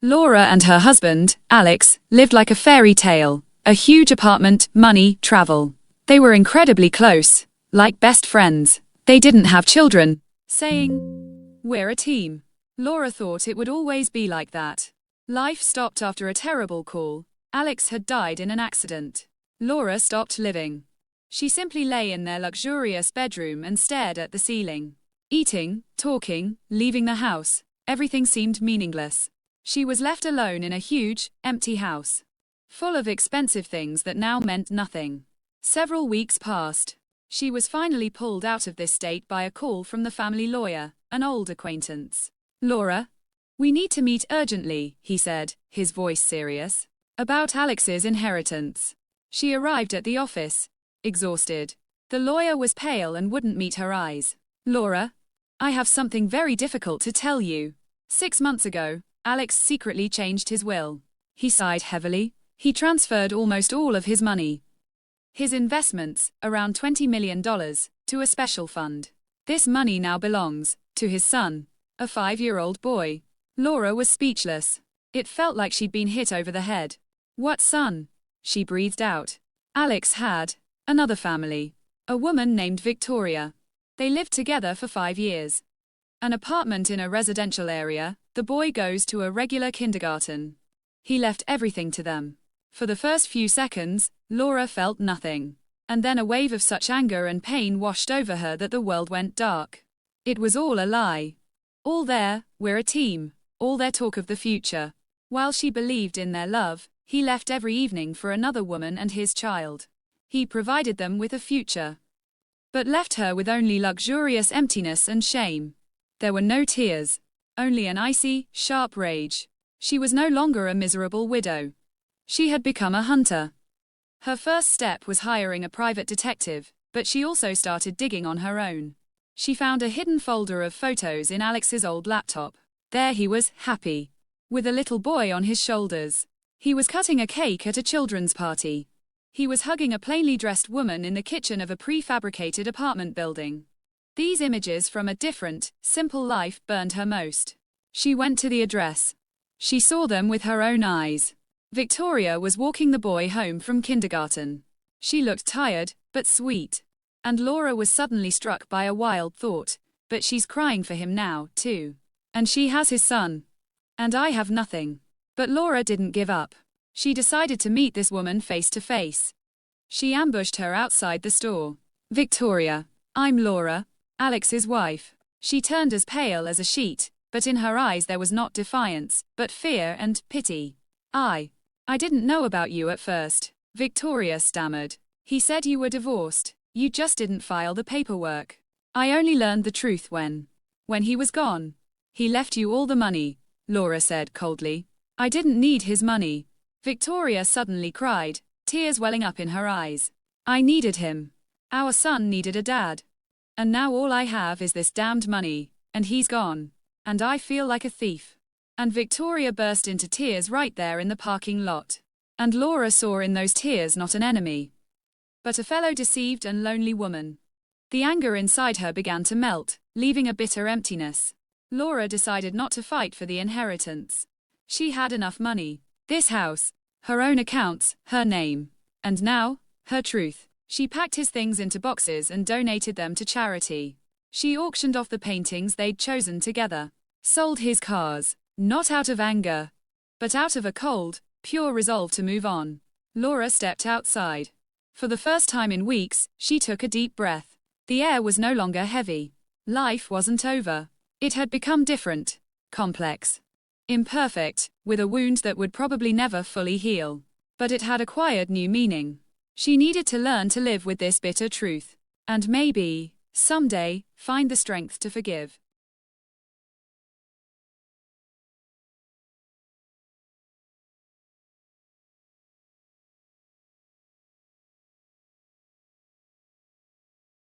Laura and her husband, Alex, lived like a fairy tale. A huge apartment, money, travel. They were incredibly close, like best friends. They didn't have children, saying, "We're a team." Laura thought it would always be like that. Life stopped after a terrible call. Alex had died in an accident. Laura stopped living. She simply lay in their luxurious bedroom and stared at the ceiling. Eating, talking, leaving the house, everything seemed meaningless. She was left alone in a huge, empty house, full of expensive things that now meant nothing. Several weeks passed. She was finally pulled out of this state by a call from the family lawyer, an old acquaintance. "Laura, we need to meet urgently," he said, his voice serious. "About Alex's inheritance." She arrived at the office, exhausted. The lawyer was pale and wouldn't meet her eyes. "Laura, I have something very difficult to tell you. 6 months ago, Alex secretly changed his will." He sighed heavily. He transferred almost all of his money, his investments, around $20 million, to a special fund. This money now belongs to his son, a 5-year-old boy. Laura was speechless. It felt like she'd been hit over the head. "What son?" she breathed out. Alex had another family, a woman named Victoria. They lived together for 5 years. An apartment in a residential area. The boy goes to a regular kindergarten. He left everything to them. For the first few seconds, Laura felt nothing. And then a wave of such anger and pain washed over her that the world went dark. It was all a lie. All their "we're a team," all their talk of the future. While she believed in their love, he left every evening for another woman and his child. He provided them with a future, but left her with only luxurious emptiness and shame. There were no tears. Only an icy, sharp rage. She was no longer a miserable widow. She had become a hunter. Her first step was hiring a private detective, but she also started digging on her own. She found a hidden folder of photos in Alex's old laptop. There he was, happy, with a little boy on his shoulders. He was cutting a cake at a children's party. He was hugging a plainly dressed woman in the kitchen of a prefabricated apartment building. These images from a different, simple life burned her most. She went to the address. She saw them with her own eyes. Victoria was walking the boy home from kindergarten. She looked tired, but sweet. And Laura was suddenly struck by a wild thought. But she's crying for him now, too. And she has his son. And I have nothing. But Laura didn't give up. She decided to meet this woman face to face. She ambushed her outside the store. "Victoria, I'm Laura, Alex's wife." She turned as pale as a sheet, but in her eyes there was not defiance, but fear and pity. I didn't know about you at first," Victoria stammered. "He said you were divorced. You just didn't file the paperwork. I only learned the truth when he was gone." "He left you all the money," Laura said coldly. "I didn't need his money," Victoria suddenly cried, tears welling up in her eyes. "I needed him. Our son needed a dad. And now all I have is this damned money, and he's gone. And I feel like a thief." And Victoria burst into tears right there in the parking lot. And Laura saw in those tears not an enemy, but a fellow deceived and lonely woman. The anger inside her began to melt, leaving a bitter emptiness. Laura decided not to fight for the inheritance. She had enough money. This house, her own accounts, her name. And now, her truth. She packed his things into boxes and donated them to charity. She auctioned off the paintings they'd chosen together. Sold his cars. Not out of anger, but out of a cold, pure resolve to move on. Laura stepped outside. For the first time in weeks, she took a deep breath. The air was no longer heavy. Life wasn't over. It had become different, complex, imperfect, with a wound that would probably never fully heal. But it had acquired new meaning. She needed to learn to live with this bitter truth. And maybe, someday, find the strength to forgive.